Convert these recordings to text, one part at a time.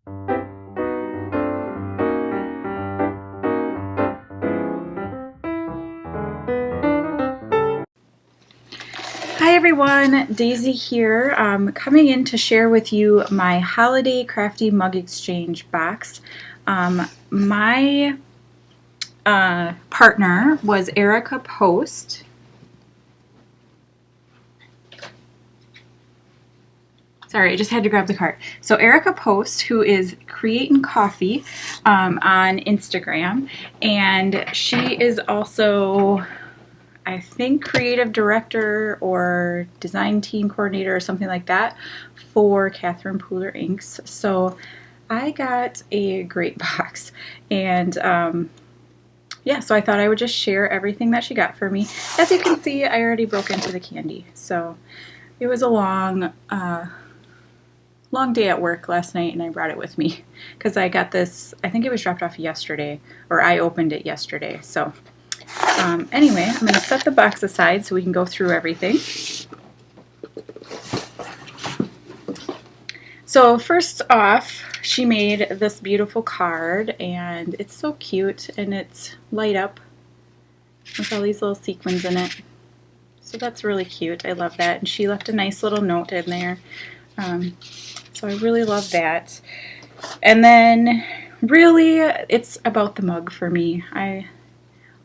Hi everyone, Daisy here, coming in to share with you my holiday Crafty mug exchange box. My partner was Erika Post. Sorry, I just had to grab the cart. So Erika Post, who is Creatin' Coffee on Instagram, and she is also, I think, creative director or design team coordinator or something like that for Catherine Pooler Inks. So I got a great box, and yeah, so I thought I would just share everything that she got for me. As you can see, I already broke into the candy, so it was a long day at work last night, and I brought it with me because I got this, I think it was dropped off yesterday, or I opened it yesterday. So anyway, I'm going to set the box aside so we can go through everything. So first off, she made this beautiful card, and it's so cute, and it's light up with all these little sequins in it. So that's really cute. I love that. And she left a nice little note in there. So I really love that. And then really it's about the mug for me.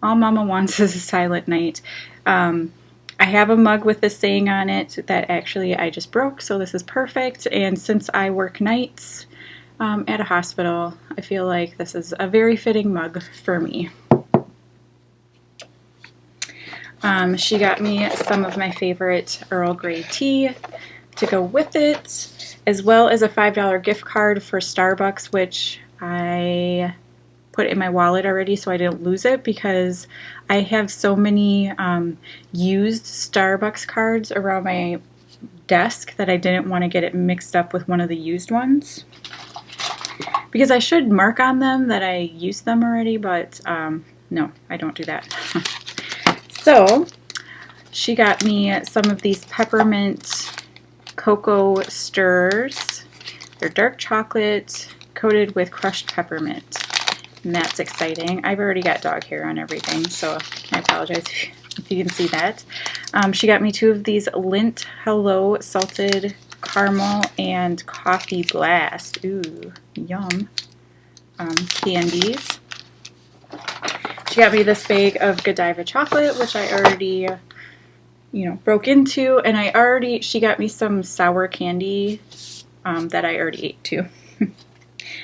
All Mama wants is a silent night. I have a mug with this saying on it that actually I just broke, so this is perfect. And since I work nights at a hospital, I feel like this is a very fitting mug for me. She got me some of my favorite Earl Grey tea to go with it, as well as a $5 gift card for Starbucks, which I put in my wallet already so I didn't lose it because I have so many used Starbucks cards around my desk that I didn't want to get it mixed up with one of the used ones. Because I should mark on them that I used them already, but no, I don't do that. So she got me some of these peppermint cocoa stirs. They're dark chocolate coated with crushed peppermint, and that's exciting. I've already got dog hair on everything, so I apologize if you can see that. She got me 2 of these Lindt Hello Salted Caramel and Coffee Blast. Ooh, yum. Candies. She got me this bag of Godiva chocolate, which I already broke into, and she got me some sour candy that I already ate too.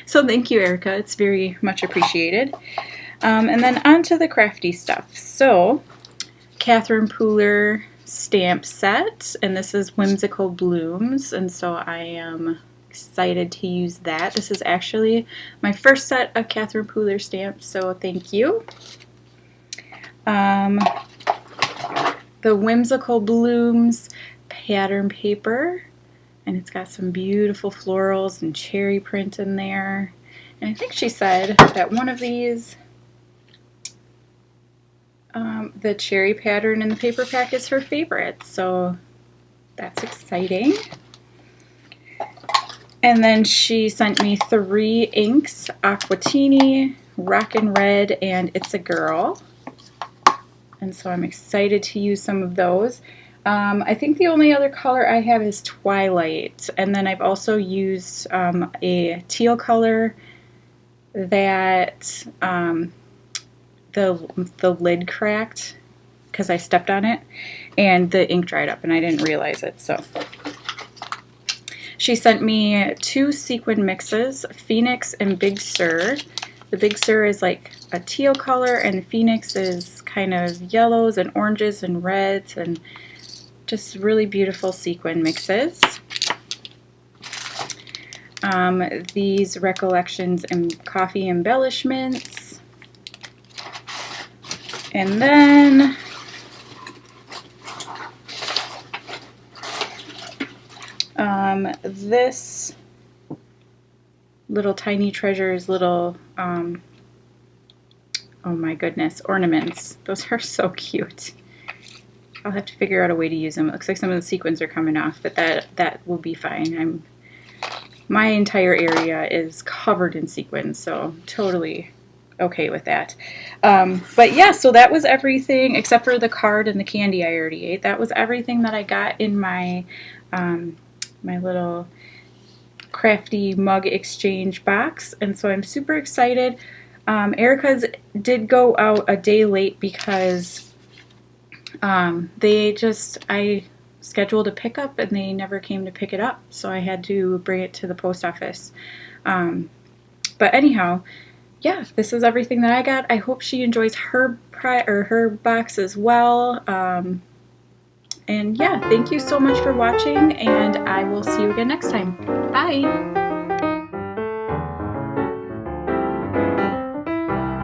So thank you, Erika. It's very much appreciated. And then on to the crafty stuff. So Catherine Pooler stamp set, and this is Whimsical Blooms, and so I am excited to use that. This is actually my first set of Catherine Pooler stamps, so thank you. The Whimsical Blooms pattern paper, and it's got some beautiful florals and cherry print in there. And I think she said that one of these, the cherry pattern in the paper pack, is her favorite, so that's exciting. And then she sent me 3 inks, Aquatini, Rockin' Red, and It's a Girl. And so I'm excited to use some of those. I think the only other color I have is Twilight, and then I've also used a teal color that the lid cracked because I stepped on it, and the ink dried up and I didn't realize it. So she sent me 2 sequin mixes, Phoenix and Big Sur. The Big Sur is like a teal color, and Phoenix is kind of yellows and oranges and reds, and just really beautiful sequin mixes. These Recollections and Coffee Embellishments. And then this Little Tiny Treasures, little, oh my goodness, ornaments. Those are so cute. I'll have to figure out a way to use them. It looks like some of the sequins are coming off, but that will be fine. I'm my entire area is covered in sequins, so totally okay with that. But yeah, so that was everything except for the card and the candy I already ate. That was everything that I got in my my little Crafty mug exchange box, and so I'm super excited. Erika's did go out a day late because I scheduled a pickup and they never came to pick it up, so I had to bring it to the post office. But anyhow, yeah, this is everything that I got. I hope she enjoys her box as well. And yeah, thank you so much for watching, and I will see you again next time. Bye!